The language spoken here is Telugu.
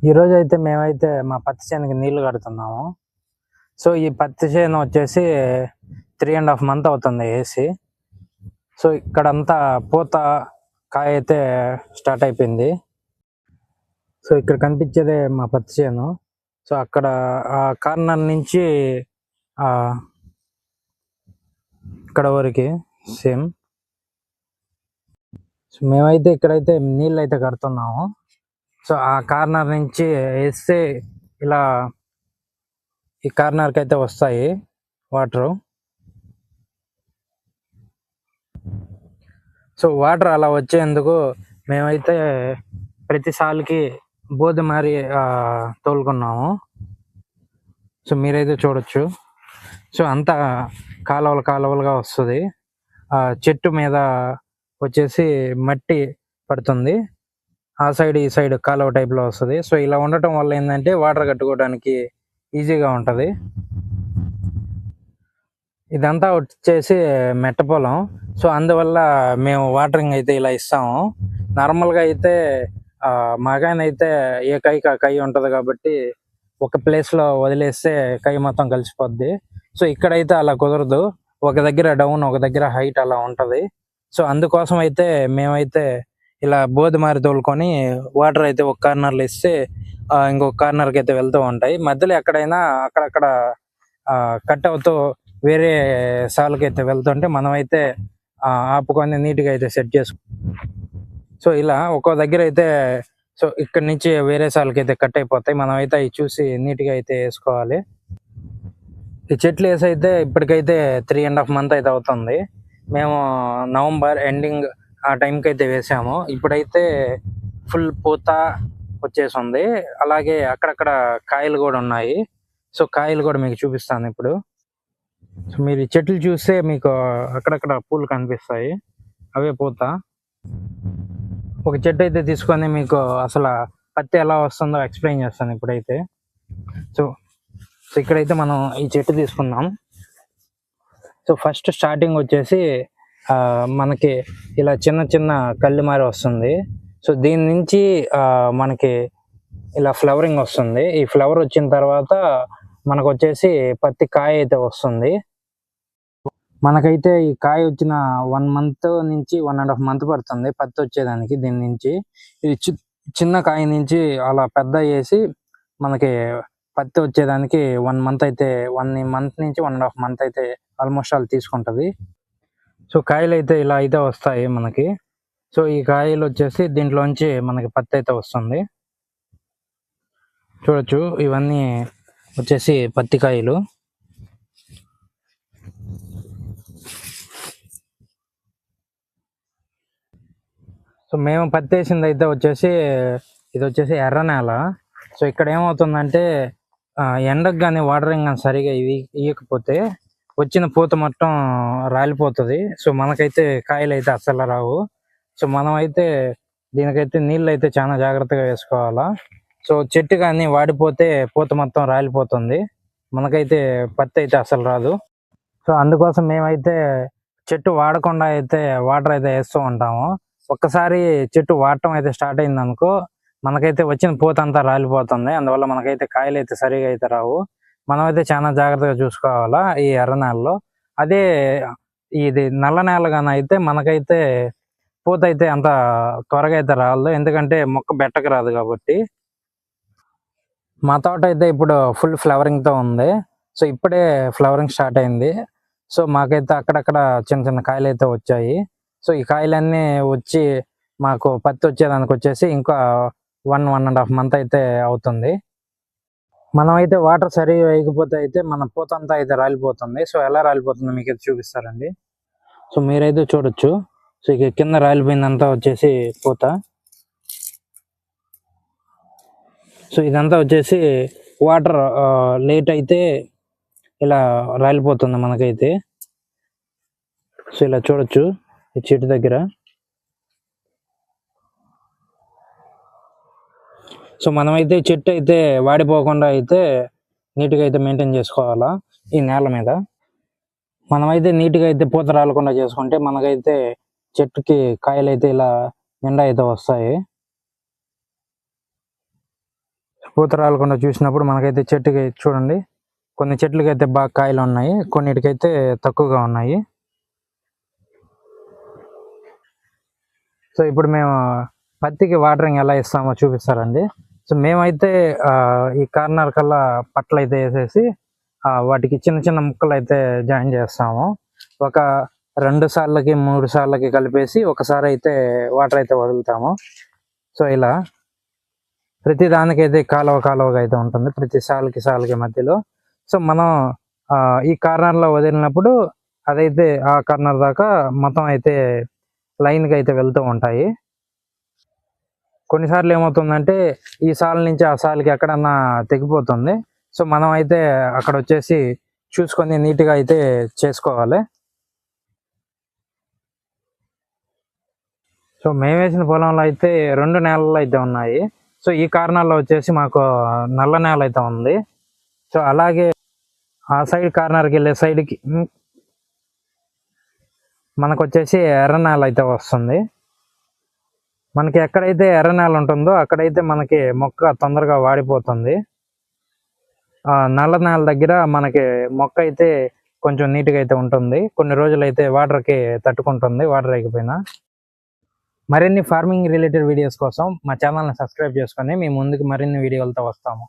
ఈరోజు అయితే మేమైతే మా పత్తి చేనుకి నీళ్లు కడుతున్నాము. సో, ఈ పత్తి చేను వచ్చేసి 3½ మంత్ అవుతుంది ఏసి. సో, ఇక్కడంతా పూత, కాయ అయితే స్టార్ట్ అయిపోయింది. సో, ఇక్కడ కనిపించేదే మా పత్తి చేను. సో, అక్కడ ఆ కార్నర్ నుంచి ఇక్కడ వరకి సేమ్. సో, మేమైతే ఇక్కడైతే నీళ్ళు అయితే కడుతున్నాము. సో, ఆ కార్నర్ నుంచి వేస్తే ఇలా ఈ కార్నర్కి అయితే వస్తాయి వాటరు. సో, వాటర్ అలా వచ్చేందుకు మేమైతే ప్రతిసారికి బోదెమారి తోలుకున్నాము. సో, మీరైతే చూడొచ్చు. సో, అంతా కాలువలుగా వస్తుంది. చెట్టు మీద వచ్చేసి మట్టి పడుతుంది. ఆ సైడ్ ఈ సైడ్ కాలువ టైప్లో వస్తుంది. సో, ఇలా ఉండటం వల్ల ఏంటంటే వాటర్ కట్టుకోవడానికి ఈజీగా ఉంటుంది. ఇదంతా వచ్చేసి మెట్ట పొలం. సో, అందువల్ల మేము వాటరింగ్ అయితే ఇలా ఇస్తాము. నార్మల్గా అయితే మగానైతే ఏ కైకి ఆ కై ఉంటుంది కాబట్టి ఒక ప్లేస్లో వదిలేస్తే కై మొత్తం కలిసిపోద్ది. సో, ఇక్కడైతే అలా కుదరదు. ఒక దగ్గర డౌన్, ఒక దగ్గర హైట్ అలా ఉంటుంది. సో, అందుకోసం అయితే మేమైతే ఇలా బోధమారి తోలుకొని వాటర్ అయితే ఒక కార్నర్లో ఇస్తే ఇంకొక కార్నర్కి అయితే వెళ్తూ ఉంటాయి. మధ్యలో ఎక్కడైనా అక్కడక్కడ కట్ అవుతూ వేరే సాల్కి అయితే వెళ్తుంటే మనమైతే ఆపుకొని నీట్గా అయితే సెట్ సో, ఇలా ఒక్కో దగ్గర అయితే సో ఇక్కడ నుంచి వేరే సాల్కి అయితే కట్ అయిపోతాయి. మనం అయితే అవి చూసి నీట్గా అయితే వేసుకోవాలి. ఈ చెట్లు వేసి అయితే ఇప్పటికైతే 3½ మంత్ అయితే అవుతుంది. మేము నవంబర్ ఎండింగ్ ఆ టైంకి అయితే వేసాము. ఇప్పుడైతే ఫుల్ పూత వచ్చేసి ఉంది. అలాగే అక్కడక్కడ కాయలు కూడా ఉన్నాయి. సో, కాయలు కూడా మీకు చూపిస్తాను ఇప్పుడు. సో, మీరు ఈ చెట్లు చూస్తే మీకు అక్కడక్కడ పూలు కనిపిస్తాయి, అవే పూత. ఒక చెట్టు అయితే తీసుకొని మీకు అసలు పత్తి ఎలా వస్తుందో ఎక్స్ప్లెయిన్ చేస్తాను ఇప్పుడైతే. సో, ఇక్కడైతే మనం ఈ చెట్టు తీసుకుందాం. సో, ఫస్ట్ స్టార్టింగ్ వచ్చేసి మనకి ఇలా చిన్న చిన్న కళ్ళు మారి వస్తుంది. సో, దీని నుంచి మనకి ఇలా ఫ్లవరింగ్ వస్తుంది. ఈ ఫ్లవర్ వచ్చిన తర్వాత మనకు వచ్చేసి పత్తి కాయ అయితే వస్తుంది. మనకైతే ఈ కాయ వచ్చిన 1 మంత్ నుంచి 1½ మంత్ పడుతుంది పత్తి వచ్చేదానికి. దీని నుంచి ఇది చిన్న కాయ నుంచి అలా పెద్ద చేసి మనకి పత్తి వచ్చేదానికి 1 మంత్ అయితే 1 మంత్ నుంచి 1½ మంత్ అయితే ఆల్మోస్ట్ ఆల్ తీసుకుంటుంది. సో, కాయలు అయితే ఇలా అయితే వస్తాయి మనకి. సో, ఈ కాయలు వచ్చేసి దీంట్లోంచి మనకి పత్తి అయితే వస్తుంది. చూడొచ్చు, ఇవన్నీ వచ్చేసి పత్తి కాయలు. సో, మేము పత్తి వేసింది అయితే వచ్చేసి ఇది వచ్చేసి ఎర్ర నేల. సో, ఇక్కడ ఏమవుతుందంటే ఎండకు కానీ వాటరింగ్ కానీ సరిగా ఇవ్వకపోతే వచ్చిన పూత మొత్తం రాలిపోతుంది. సో, మనకైతే కాయలు అయితే అస్సలు రావు. సో, మనమైతే దీనికైతే నీళ్ళు అయితే చాలా జాగ్రత్తగా వేసుకోవాలా. సో, చెట్టు కానీ వాడిపోతే పూత మొత్తం రాలిపోతుంది. మనకైతే పత్తి అయితే అసలు రాదు. సో, అందుకోసం మేమైతే చెట్టు వాడకుండా అయితే వాటర్ అయితే వేస్తూ ఉంటాము. ఒక్కసారి చెట్టు వాడటం అయితే స్టార్ట్ అయింది అనుకో, మనకైతే వచ్చిన పూత అంతా రాలిపోతుంది. అందువల్ల మనకైతే కాయలు అయితే సరిగా అయితే రావు. మనమైతే చాలా జాగ్రత్తగా చూసుకోవాలా ఈ ఎర్ర నేలలో. అదే ఇది నల్ల నేల కానీ అయితే మనకైతే పూత అయితే అంత త్వరగా అయితే రాదు, ఎందుకంటే మొక్క బెట్టకు రాదు కాబట్టి. మా తోట అయితే ఇప్పుడు ఫుల్ ఫ్లవరింగ్తో ఉంది. సో, ఇప్పుడే ఫ్లవరింగ్ స్టార్ట్ అయింది. సో, మాకైతే అక్కడక్కడ చిన్న చిన్న కాయలు అయితే వచ్చాయి. సో, ఈ కాయలన్నీ వచ్చి మాకు పత్తి వచ్చేదానికి వచ్చేసి ఇంకా 1½ మంత్ అయితే అవుతుంది. మనమైతే వాటర్ సరిగా వేయకపోతే అయితే మన పూత అంతా అయితే రాలిపోతుంది. సో, ఎలా రాలిపోతుందో మీకు అయితే చూపిస్తారండి. సో, మీరైతే చూడొచ్చు. సో, ఇక కింద రాలిపోయిందంతా వచ్చేసి పూత. సో, ఇదంతా వచ్చేసి వాటర్ లేట్ అయితే ఇలా రాలిపోతుంది మనకైతే. సో, ఇలా చూడొచ్చు ఈ చెట్టు దగ్గర. సో, మనమైతే చెట్టు అయితే వాడిపోకుండా అయితే నీట్గా అయితే మెయింటైన్ చేసుకోవాలా ఈ నేల మీద. మనమైతే నీట్గా అయితే పూత రాలకుండా చేసుకుంటే మనకైతే చెట్టుకి కాయలు అయితే ఇలా నిండా అయితే వస్తాయి. పూత రాలకుండా చూసినప్పుడు మనకైతే చెట్టుకి చూడండి, కొన్ని చెట్లకి అయితే బాగా కాయలు ఉన్నాయి, కొన్నిటికైతే తక్కువగా ఉన్నాయి. సో ఇప్పుడు మేము పత్తికి వాటరింగ్ ఎలా ఇస్తామో చూపిస్తారండి. సో మేమైతే ఈ కార్నర్ కల్లా పట్టలు అయితే వేసేసి వాటికి చిన్న చిన్న ముక్కలు అయితే జాయిన్ చేస్తాము. ఒక 2 సార్లకి 3 సార్లకి కలిపేసి ఒకసారి అయితే వాటర్ అయితే వదులుతాము. సో ఇలా ప్రతి దానికైతే కాలువగా అయితే ఉంటుంది, ప్రతి సాలుకి మధ్యలో. సో మనం ఈ కార్నర్లో వదిలినప్పుడు అదైతే ఆ కార్నర్ దాకా మొత్తం అయితే లైన్కి అయితే వెళ్తూ ఉంటాయి. కొన్నిసార్లు ఏమవుతుందంటే ఈ సాల్ నుంచి ఆ సాల్కి ఎక్కడన్నా తెగిపోతుంది. సో మనం అయితే అక్కడ వచ్చేసి చూసుకొని నీట్గా అయితే చేసుకోవాలి. సో మేము వేసిన పొలంలో అయితే 2 నేలలు అయితే ఉన్నాయి. సో ఈ కార్నర్లో వచ్చేసి మాకు నల్ల నేల అయితే ఉంది. సో అలాగే ఆ సైడ్ కార్నర్కి వెళ్ళే సైడ్కి మనకు వచ్చేసి ఎర్ర నేల అయితే వస్తుంది. మనకి ఎక్కడైతే ఎర్ర నేల ఉంటుందో అక్కడైతే మనకి మొక్క తొందరగా వాడిపోతుంది. నల్ల నేల దగ్గర మనకి మొక్క అయితే కొంచెం నీట్గా అయితే ఉంటుంది, కొన్ని రోజులు అయితే వాటర్కి తట్టుకుంటుంది, వాటర్ అయిపోయినా. మరిన్ని ఫార్మింగ్ రిలేటెడ్ వీడియోస్ కోసం మా ఛానల్ని సబ్స్క్రైబ్ చేసుకొని మీ ముందుకు మరిన్ని వీడియోలతో వస్తాము.